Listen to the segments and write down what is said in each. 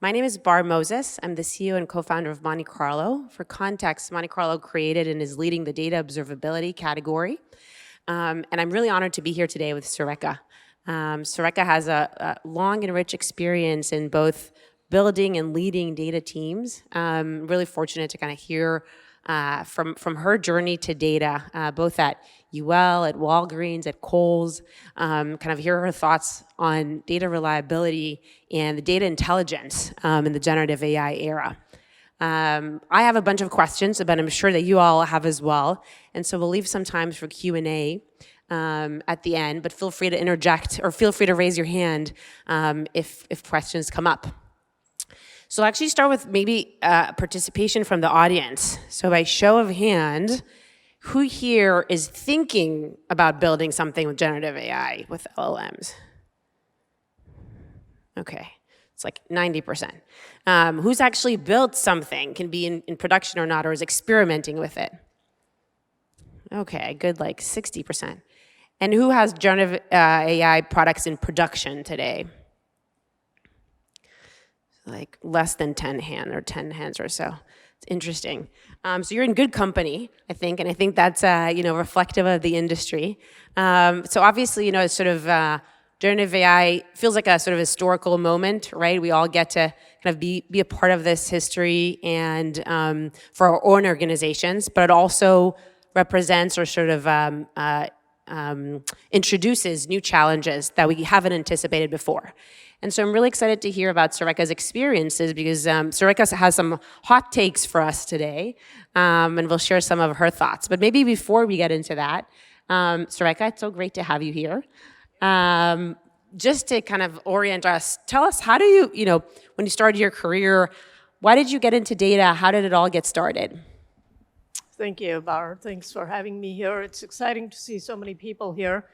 My name is Barr Moses. I'm the CEO and co-founder of Monte Carlo. For context, Monte Carlo created and is leading the data observability category. And I'm really honored to be here today with Surekha. Surekha has a long and rich experience in both building and leading data teams. Really fortunate to kind of hear from her journey to data, both at UL, at Walgreens, at Kohl's, kind of hear her thoughts on data reliability and the data intelligence in the generative AI era. I have a bunch of questions, but I'm sure that you all have as well. And so we'll leave some time for Q&A at the end, but feel free to interject or feel free to raise your hand if questions come up. So I'll actually start with maybe participation from the audience. So by show of hand, who here is thinking about building something with generative AI, with LLMs? Okay, it's like 90%. Who's actually built something, can be in production or not, or is experimenting with it? Okay, good, like 60%. And who has generative AI products in production today? Like less than 10 hands or so. It's interesting. So you're in good company, I think, and I think that's reflective of the industry. So obviously, it's sort of generative AI feels like a sort of historical moment, right? We all get to kind of be a part of this history and for our own organizations, but it also represents or sort of introduces new challenges that we haven't anticipated before. And so I'm really excited to hear about Surekha's experiences because Surekha has some hot takes for us today, and we'll share some of her thoughts. But maybe before we get into that, Surekha, it's so great to have you here. Just to kind of orient us, tell us, how do you, when you started your career, why did you get into data? How did it all get started? Thank you, Barr. Thanks for having me here. It's exciting to see so many people here.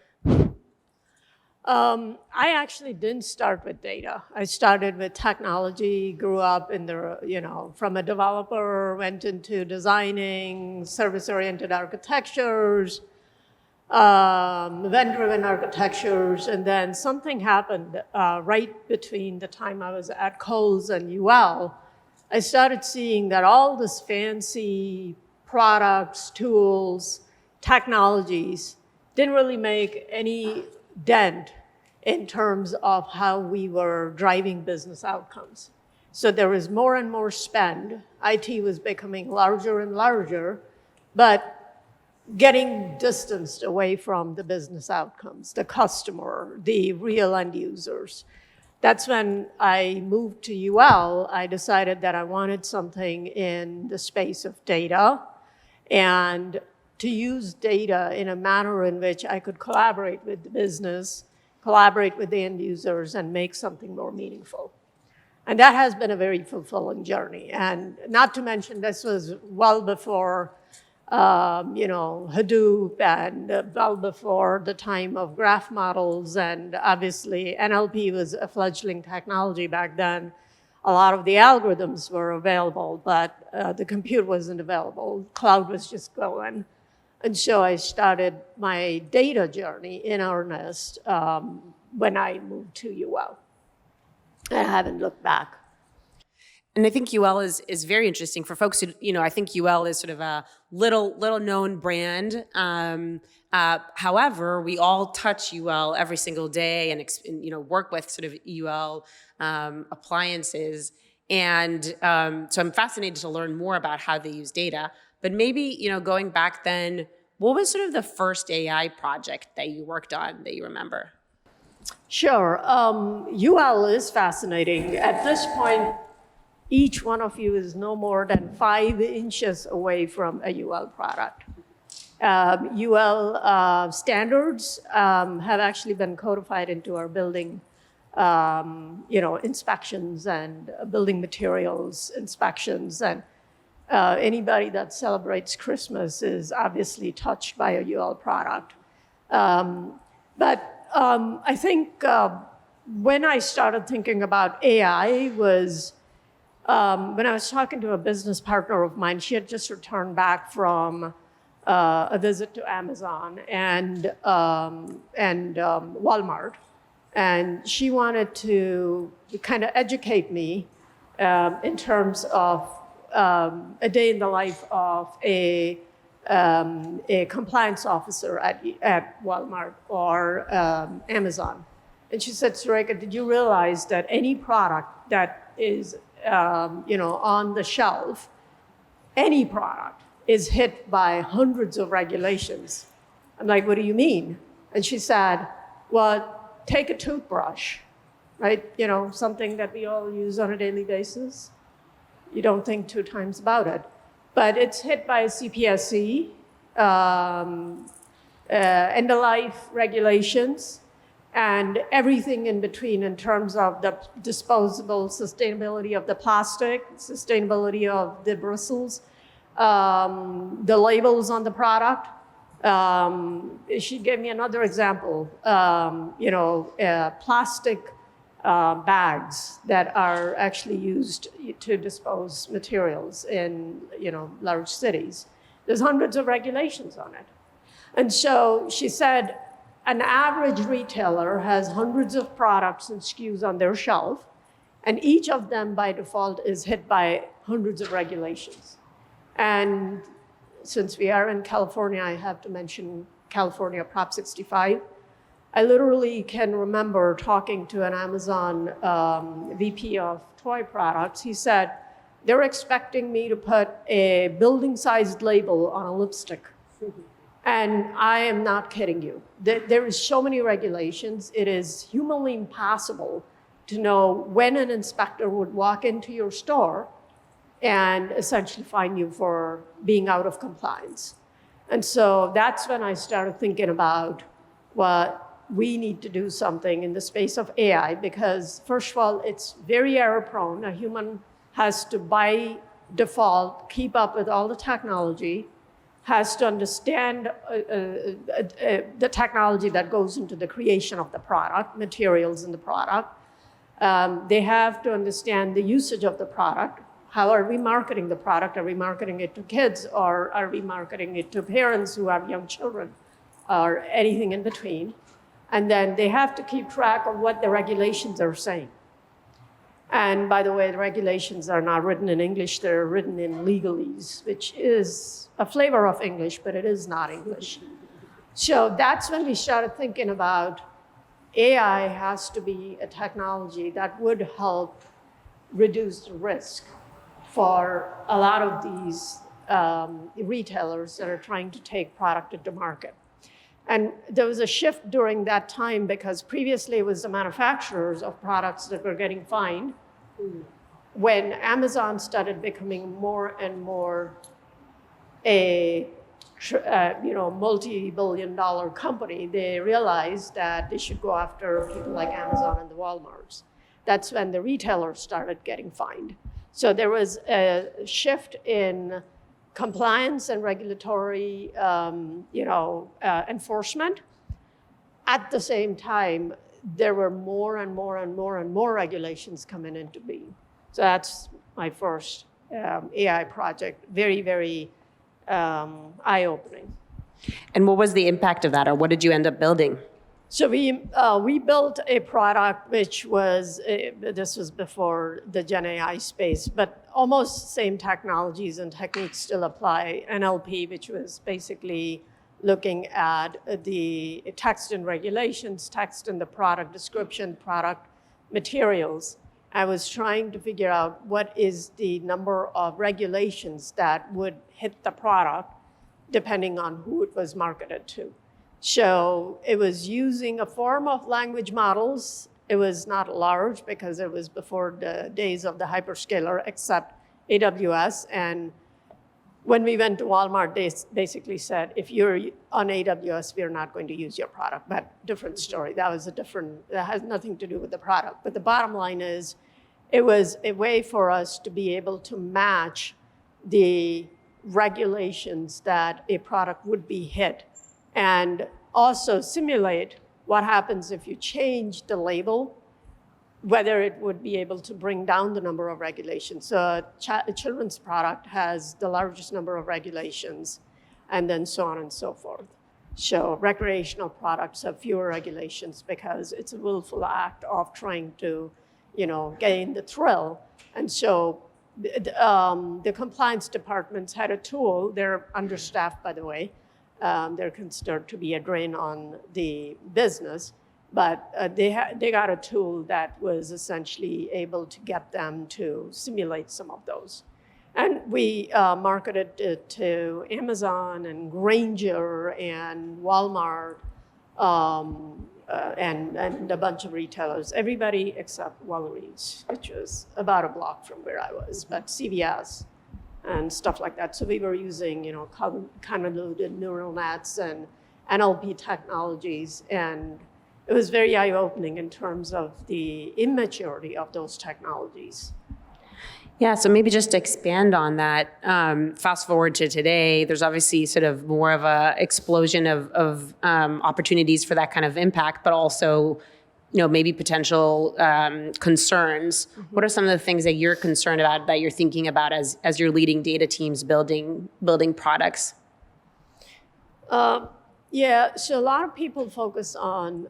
I actually didn't start with data. I started with technology, grew up in the, from a developer, went into designing service-oriented architectures, event-driven architectures, and then something happened right between the time I was at Kohl's and UL. I started seeing that all this fancy products, tools, technologies didn't really make any dent in terms of how we were driving business outcomes. So there was more and more spend. IT was becoming larger and larger, but getting distanced away from the business outcomes, the customer, the real end users. That's when I moved to UL. I decided that I wanted something in the space of data and to use data in a manner in which I could collaborate with the business, collaborate with the end users, and make something more meaningful. And that has been a very fulfilling journey. And not to mention, this was well before, Hadoop and well before the time of graph models. And obviously, NLP was a fledgling technology back then. A lot of the algorithms were available, but the compute wasn't available. Cloud was just going. And so I started my data journey in earnest when I moved to UL. And I haven't looked back. And I think UL is very interesting for folks who, I think UL is sort of a little known brand. However, we all touch UL every single day and work with sort of UL appliances. And so I'm fascinated to learn more about how they use data. But maybe, going back then, what was sort of the first AI project that you worked on that you remember? Sure. UL is fascinating. At this point, each one of you is no more than 5 inches away from a UL product. UL standards have actually been codified into our building, inspections and building materials inspections. And anybody that celebrates Christmas is obviously touched by a UL product. But I think when I started thinking about AI was when I was talking to a business partner of mine. She had just returned back from a visit to Amazon and Walmart. And she wanted to kind of educate me in terms of a day in the life of a compliance officer at Walmart or Amazon. And she said, Surekha, did you realize that any product that is on the shelf, any product is hit by hundreds of regulations? I'm like, what do you mean? And she said, well, take a toothbrush, right? Something that we all use on a daily basis. You don't think two times about it. But it's hit by CPSC, end-of-life regulations, and everything in between in terms of the disposable sustainability of the plastic, sustainability of the bristles, the labels on the product. She gave me another example, plastic bags that are actually used to dispose materials in, large cities. There's hundreds of regulations on it. And so she said, an average retailer has hundreds of products and SKUs on their shelf, and each of them by default is hit by hundreds of regulations. And since we are in California, I have to mention California Prop 65. I literally can remember talking to an Amazon VP of toy products. He said, they're expecting me to put a building-sized label on a lipstick. And I am not kidding you. There is so many regulations. It is humanly impossible to know when an inspector would walk into your store and essentially fine you for being out of compliance. And so that's when I started thinking about we need to do something in the space of AI, because first of all, it's very error prone. A human has to, by default, keep up with all the technology, has to understand the technology that goes into the creation of the product, materials in the product. They have to understand the usage of the product. How are we marketing the product? Are we marketing it to kids, or are we marketing it to parents who have young children, or anything in between? And then they have to keep track of what the regulations are saying. And by the way, the regulations are not written in English, they're written in legalese, which is a flavor of English, but it is not English. So that's when we started thinking about AI has to be a technology that would help reduce the risk for a lot of these retailers that are trying to take product into market. And there was a shift during that time, because previously it was the manufacturers of products that were getting fined. When Amazon started becoming more and more a multi-billion-dollar company, they realized that they should go after people like Amazon and the Walmarts. That's when the retailers started getting fined. So there was a shift in compliance and regulatory enforcement. At the same time, there were more and more and more and more regulations coming into being. So that's my first AI project, very, very eye-opening. And what was the impact of that, or what did you end up building? So we built a product which was, this was before the GenAI space, but almost same technologies and techniques still apply. NLP, which was basically looking at the text and regulations, text in the product description, product materials. I was trying to figure out what is the number of regulations that would hit the product depending on who it was marketed to. So it was using a form of language models. It was not large because it was before the days of the hyperscaler, except AWS. And when we went to Walmart, they basically said, if you're on AWS, we're not going to use your product. But different story. That has nothing to do with the product. But the bottom line is, it was a way for us to be able to match the regulations that a product would be hit, and also simulate what happens if you change the label, whether it would be able to bring down the number of regulations. So a children's product has the largest number of regulations, and then so on and so forth. So recreational products have fewer regulations because it's a willful act of trying to gain the thrill. And so the compliance departments had a tool. They're understaffed, by the way. They're considered to be a drain on the business, but they got a tool that was essentially able to get them to simulate some of those. And we marketed it to Amazon and Grainger and Walmart and a bunch of retailers, everybody except Walgreens, which was about a block from where I was, but CVS and stuff like that. So we were using, convoluted neural nets and NLP technologies, and it was very eye-opening in terms of the immaturity of those technologies. Yeah, so maybe just to expand on that, fast forward to today, there's obviously sort of more of a explosion of opportunities for that kind of impact, but also, maybe potential concerns. Mm-hmm. What are some of the things that you're concerned about, that you're thinking about as you're leading data teams building products? Yeah, so a lot of people focus on,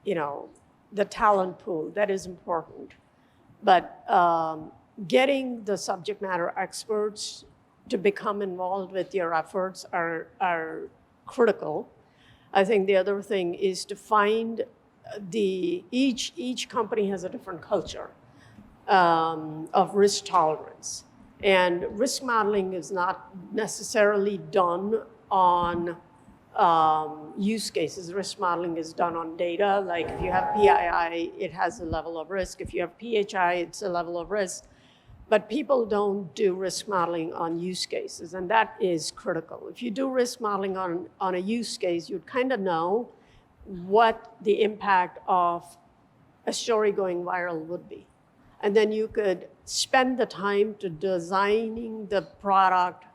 the talent pool. That is important. But getting the subject matter experts to become involved with your efforts are critical. I think the other thing is to find each company has a different culture of risk tolerance. And risk modeling is not necessarily done on use cases. Risk modeling is done on data. Like if you have PII, it has a level of risk. If you have PHI, it's a level of risk. But people don't do risk modeling on use cases, and that is critical. If you do risk modeling on a use case, you'd kind of know what the impact of a story going viral would be. And then you could spend the time to designing the product,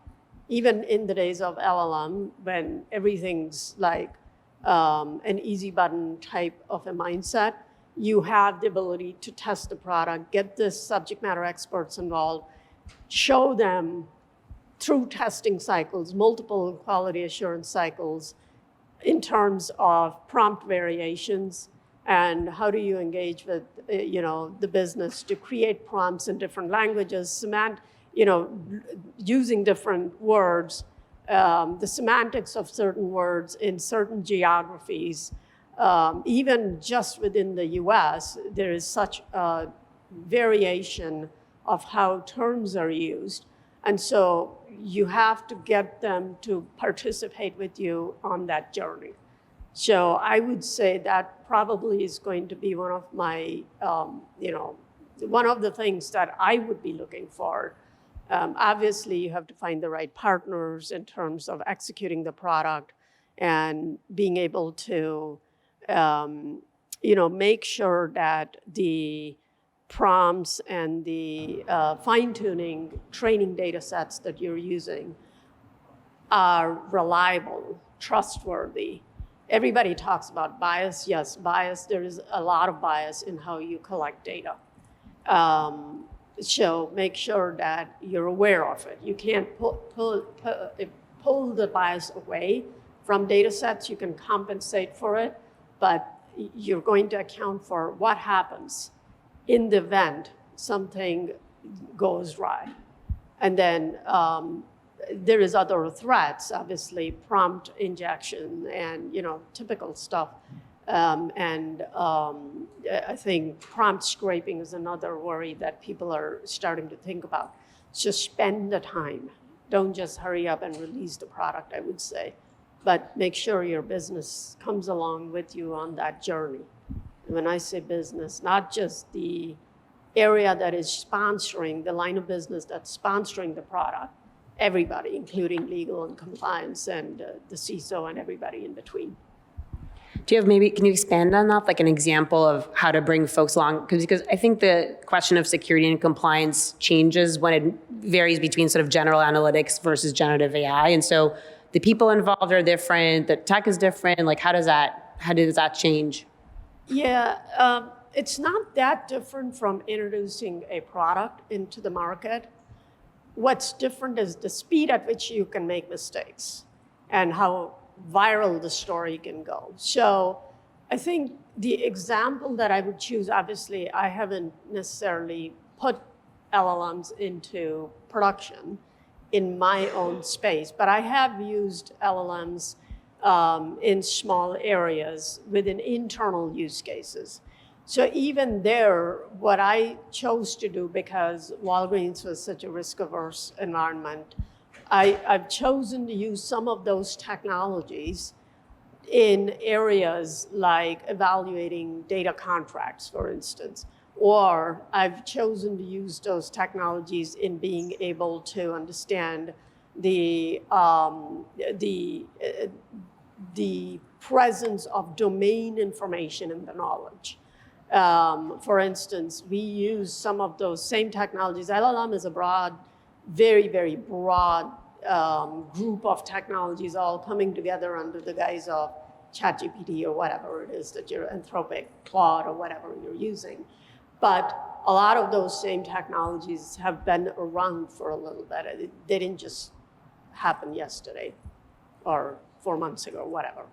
even in the days of LLM, when everything's like an easy button type of a mindset. You have the ability to test the product, get the subject matter experts involved, show them through testing cycles, multiple quality assurance cycles, in terms of prompt variations, and how do you engage with the business to create prompts in different languages, using different words, the semantics of certain words in certain geographies. Even just within the US, there is such a variation of how terms are used. And so you have to get them to participate with you on that journey. So I would say that probably is going to be one of my, one of the things that I would be looking for. Obviously, you have to find the right partners in terms of executing the product and being able to make sure that the prompts and the fine-tuning training data sets that you're using are reliable, trustworthy. Everybody talks about bias. Yes, bias. There is a lot of bias in how you collect data. So make sure that you're aware of it. You can't pull the bias away from data sets. You can compensate for it, but you're going to account for what happens in the event something goes right. And then there is other threats, obviously, prompt injection and typical stuff. I think prompt scraping is another worry that people are starting to think about. Just spend the time. Don't just hurry up and release the product, I would say. But make sure your business comes along with you on that journey. And when I say business, not just the area that is sponsoring, the line of business that's sponsoring the product, everybody, including legal and compliance and the CISO and everybody in between. Do you have can you expand on that, like an example of how to bring folks along? Because I think the question of security and compliance changes when it varies between sort of general analytics versus generative AI. And so the people involved are different, the tech is different. Like how does that change? Yeah, it's not that different from introducing a product into the market. What's different is the speed at which you can make mistakes and how viral the story can go. So I think the example that I would choose, obviously, I haven't necessarily put LLMs into production in my own space, but I have used LLMs in small areas within internal use cases. So even there, what I chose to do, because Walgreens was such a risk-averse environment, I've chosen to use some of those technologies in areas like evaluating data contracts, for instance, or I've chosen to use those technologies in being able to understand the presence of domain information in the knowledge. For instance, we use some of those same technologies. LLM is a broad, very, very broad group of technologies all coming together under the guise of ChatGPT or whatever it is that you're Anthropic, Claude, or whatever you're using. But a lot of those same technologies have been around for a little bit. They didn't just happen yesterday or 4 months ago, whatever.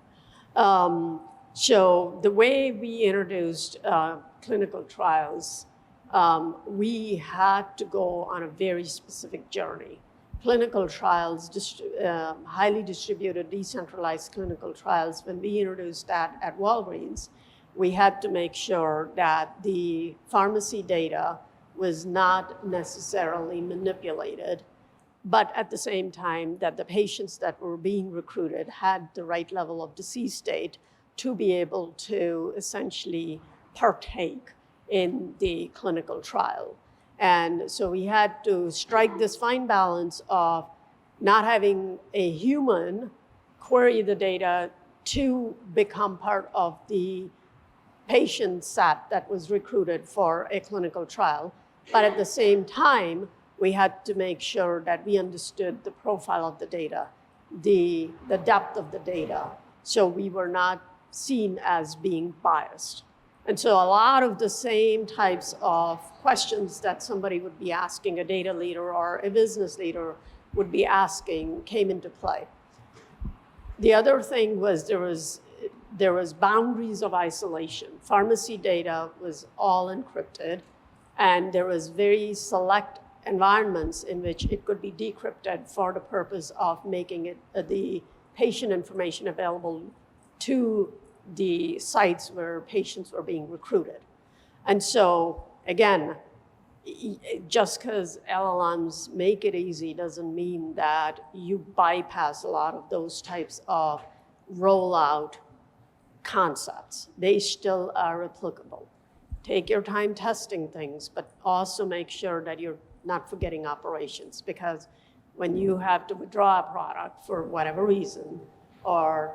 So the way we introduced clinical trials, we had to go on a very specific journey. Clinical trials, highly distributed, decentralized clinical trials, when we introduced that at Walgreens, we had to make sure that the pharmacy data was not necessarily manipulated, but at the same time that the patients that were being recruited had the right level of disease state to be able to essentially partake in the clinical trial. And so we had to strike this fine balance of not having a human query the data to become part of the patient set that was recruited for a clinical trial. But at the same time, we had to make sure that we understood the profile of the data, the depth of the data, so we were not seen as being biased. And so a lot of the same types of questions that somebody would be asking, a data leader or a business leader would be asking, came into play. The other thing was there was boundaries of isolation. Pharmacy data was all encrypted, and there was very select environments in which it could be decrypted for the purpose of making it the patient information available to the sites where patients were being recruited. And so, again, just because LLMs make it easy doesn't mean that you bypass a lot of those types of rollout concepts. They still are applicable. Take your time testing things, but also make sure that you're not forgetting operations, because when you have to withdraw a product for whatever reason or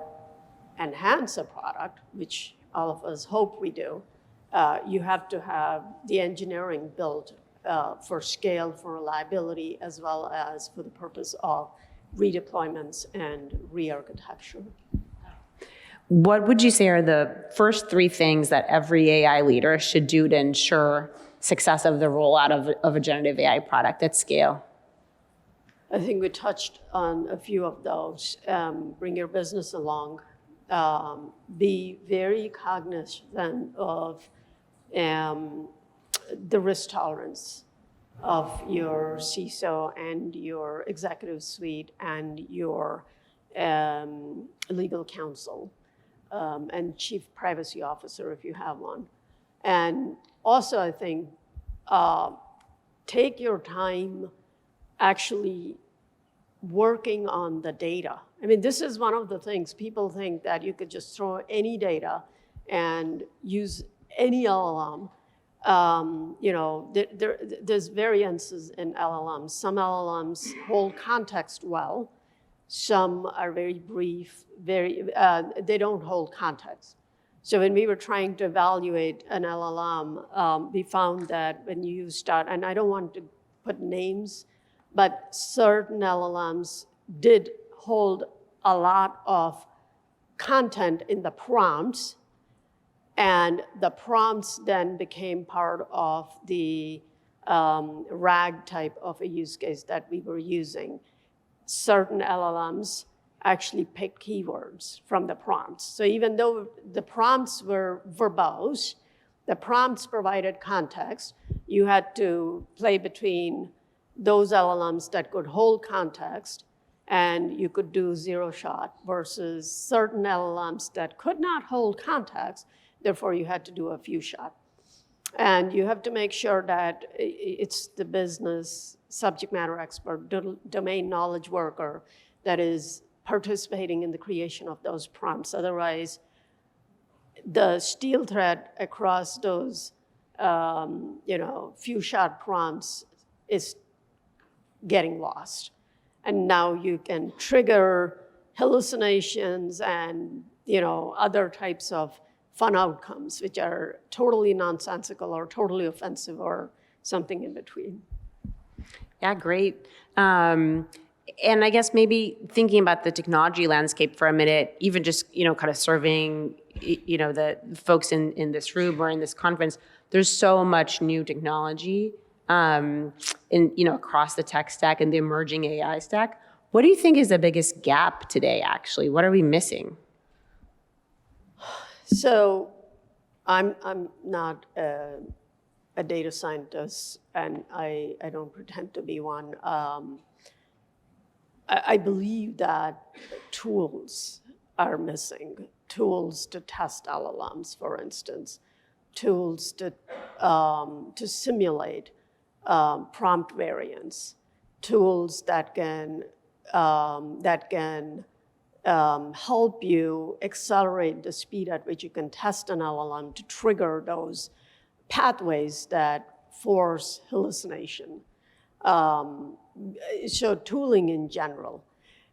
enhance a product, which all of us hope we do, you have to have the engineering built for scale, for reliability, as well as for the purpose of redeployments and re-architecture. What would you say are the first three things that every AI leader should do to ensure success of the rollout of a generative AI product at scale? I think we touched on a few of those. Bring your business along. Be very cognizant of the risk tolerance of your CISO and your executive suite and your legal counsel and chief privacy officer if you have one. And also, I think, take your time actually working on the data. I mean, this is one of the things people think that you could just throw any data and use any LLM. There's variances in LLMs. Some LLMs hold context well. Some are very brief, they don't hold context. So when we were trying to evaluate an LLM, we found that when you start, and I don't want to put names, but certain LLMs did hold a lot of content in the prompts, and the prompts then became part of the RAG type of a use case that we were using. Certain LLMs actually picked keywords from the prompts. So even though the prompts were verbose, the prompts provided context, you had to play between those LLMs that could hold context, and you could do zero shot versus certain LLMs that could not hold context, therefore you had to do a few shot. And you have to make sure that it's the business subject matter expert, domain knowledge worker that is participating in the creation of those prompts. Otherwise, the steel thread across those few shot prompts is getting lost. And now you can trigger hallucinations and other types of fun outcomes, which are totally nonsensical or totally offensive or something in between. Yeah, great. And I guess maybe thinking about the technology landscape for a minute, even just, kind of serving, the folks in this room or in this conference, there's so much new technology across the tech stack and the emerging AI stack. What do you think is the biggest gap today, actually? What are we missing? So I'm not a data scientist, and I don't pretend to be one. I believe that tools are missing. Tools to test LLMs, for instance. Tools to simulate prompt variants. Tools that can help you accelerate the speed at which you can test an LLM to trigger those pathways that force hallucination. So tooling in general.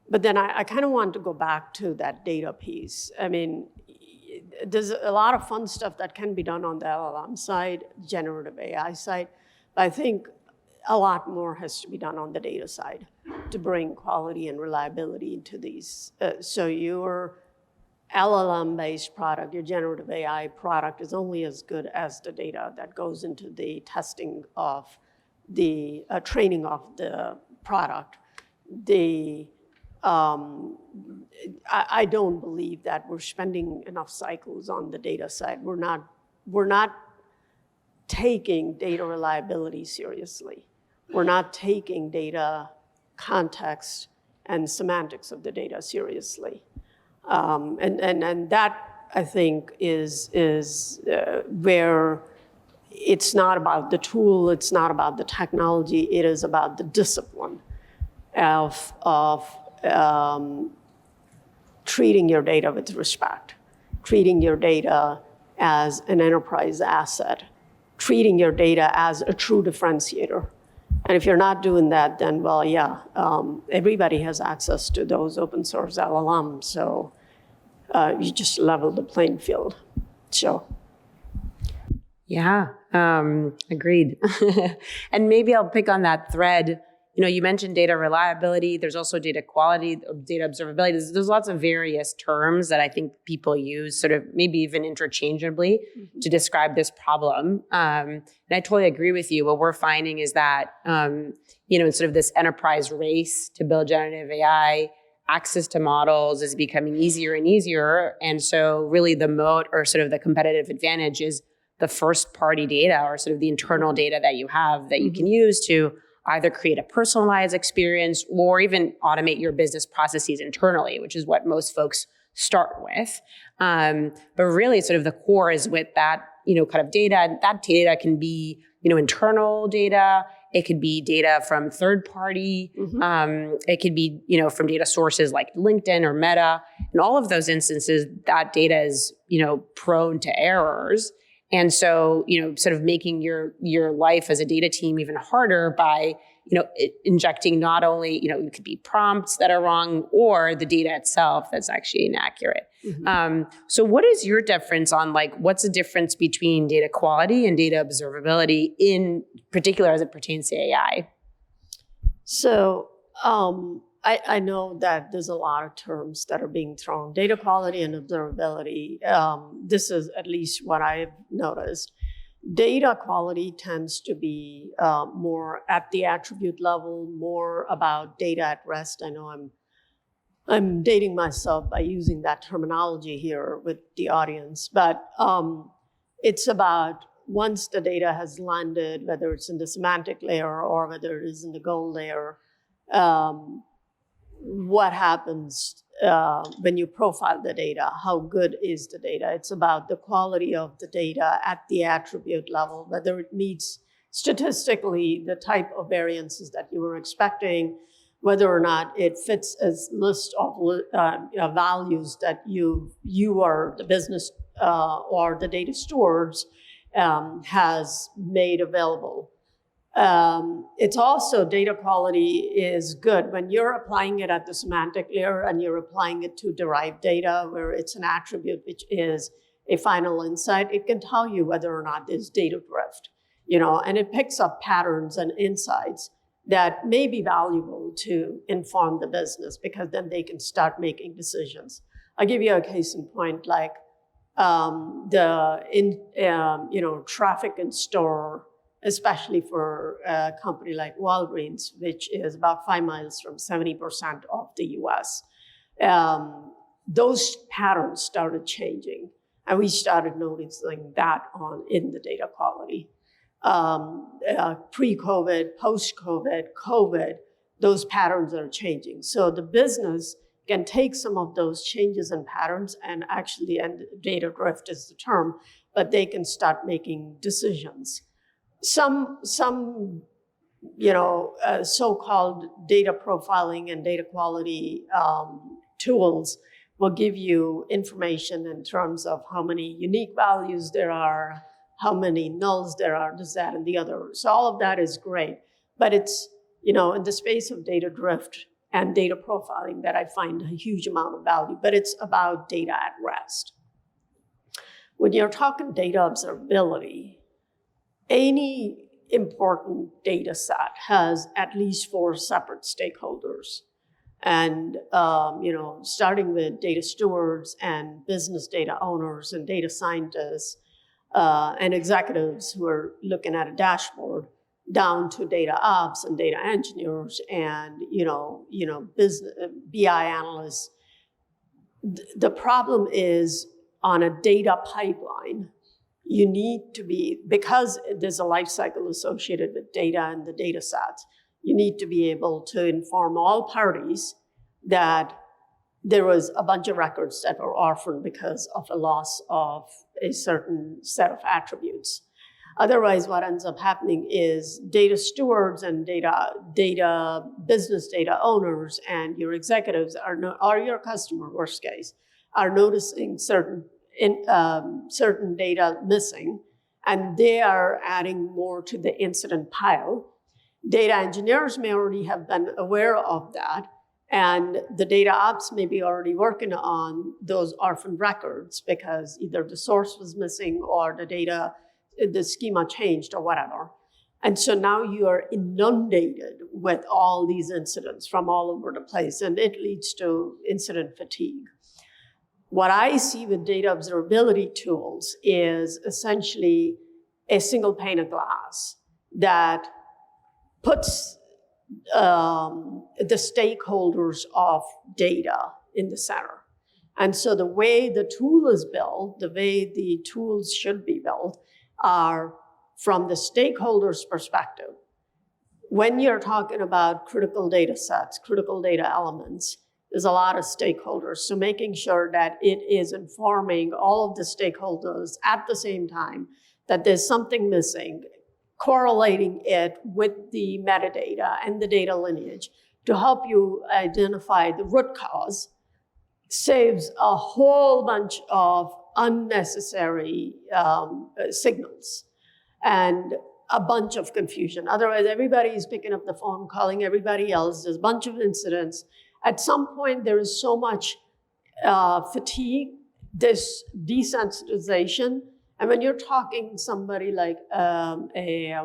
But then I kind of want to go back to that data piece. I mean, there's a lot of fun stuff that can be done on the LLM side, generative AI side, but I think a lot more has to be done on the data side to bring quality and reliability into these. So your LLM-based product, your generative AI product, is only as good as the data that goes into the testing of the training of the product. I don't believe that we're spending enough cycles on the data side. We're not taking data reliability seriously. We're not taking data context and semantics of the data seriously. And that, I think, is where it's not about the tool, it's not about the technology, it is about the discipline of treating your data with respect, treating your data as an enterprise asset, treating your data as a true differentiator. And if you're not doing that, then, well, yeah, everybody has access to those open source LLMs, so you just level the playing field. So. Yeah, agreed. And maybe I'll pick on that thread. You mentioned data reliability. There's also data quality, data observability. There's lots of various terms that I think people use sort of maybe even interchangeably to describe this problem. And I totally agree with you. What we're finding is that, in sort of this enterprise race to build generative AI, access to models is becoming easier and easier. And so really the moat or sort of the competitive advantage is the first party data or sort of the internal data that you have that you can use to either create a personalized experience or even automate your business processes internally, which is what most folks start with. But really sort of the core is with that, kind of data. And that data can be, internal data. It could be data from third party. It could be, from data sources like LinkedIn or Meta. In all of those instances, that data is, prone to errors. And so, sort of making your life as a data team even harder by, injecting not only, it could be prompts that are wrong or the data itself that's actually inaccurate. So what is your difference on what's the difference between data quality and data observability in particular as it pertains to AI? So I know that there's a lot of terms that are being thrown. Data quality and observability, this is at least what I've noticed. Data quality tends to be more at the attribute level, more about data at rest. I know I'm dating myself by using that terminology here with the audience, but it's about once the data has landed, whether it's in the semantic layer or whether it is in the goal layer, what happens when you profile the data? How good is the data? It's about the quality of the data at the attribute level, whether it meets statistically the type of variances that you were expecting, whether or not it fits as list of values that you or the business or the data stewards has made available. It's also data quality is good when you're applying it at the semantic layer and you're applying it to derived data where it's an attribute which is a final insight. It can tell you whether or not there's data drift, and it picks up patterns and insights that may be valuable to inform the business because then they can start making decisions. I'll give you a case in point, like traffic in store, especially for a company like Walgreens, which is about 5 miles from 70% of the US. Those patterns started changing, and we started noticing that in the data quality. Pre-COVID, post-COVID, COVID, those patterns are changing. So the business can take some of those changes and patterns and actually, and data drift is the term, but they can start making decisions. Some so-called data profiling and data quality tools will give you information in terms of how many unique values there are, how many nulls there are, this, that, and the other. So all of that is great, but it's, in the space of data drift and data profiling that I find a huge amount of value, but it's about data at rest. When you're talking data observability, any important data set has at least 4 separate stakeholders. And, starting with data stewards and business data owners and data scientists and executives who are looking at a dashboard, down to data ops and data engineers and, business BI analysts. The problem is on a data pipeline, you need to be, because there's a life cycle associated with data and the data sets, you need to be able to inform all parties that there was a bunch of records that were orphaned because of a loss of a certain set of attributes. Otherwise, what ends up happening is data stewards and data business data owners and your executives are your customer, worst case, are noticing certain data missing, and they are adding more to the incident pile. Data engineers may already have been aware of that, and the data ops may be already working on those orphaned records because either the source was missing or the schema changed or whatever. And so now you are inundated with all these incidents from all over the place, and it leads to incident fatigue. What I see with data observability tools is essentially a single pane of glass that puts the stakeholders of data in the center. And so the way the tool is built, the way the tools should be built, are from the stakeholders' perspective. When you're talking about critical data sets, critical data elements, there's a lot of stakeholders. So making sure that it is informing all of the stakeholders at the same time that there's something missing, correlating it with the metadata and the data lineage to help you identify the root cause saves a whole bunch of unnecessary signals and a bunch of confusion. Otherwise, everybody is picking up the phone, calling everybody else. There's a bunch of incidents. At some point, there is so much fatigue, this desensitization. And when you're talking somebody like a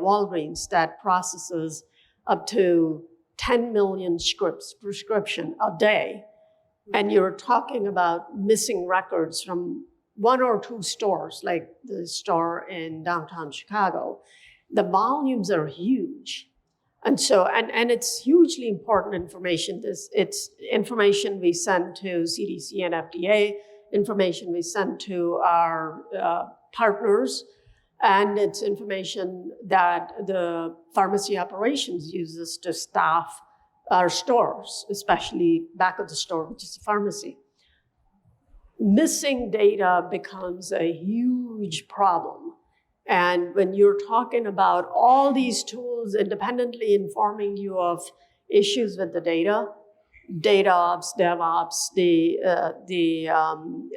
Walgreens that processes up to 10 million prescription a day, and you're talking about missing records from 1 or 2 stores, like the store in downtown Chicago, the volumes are huge. And so, and it's hugely important information. It's information we send to CDC and FDA, information we send to our partners, and it's information that the pharmacy operations uses to staff our stores, especially back of the store, which is the pharmacy. Missing data becomes a huge problem. And when you're talking about all these tools independently informing you of issues with the data, data ops, DevOps, the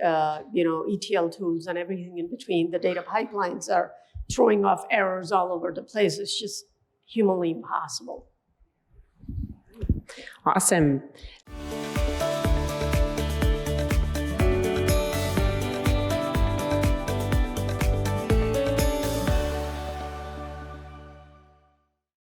ETL tools and everything in between, the data pipelines are throwing off errors all over the place. It's just humanly impossible. Awesome.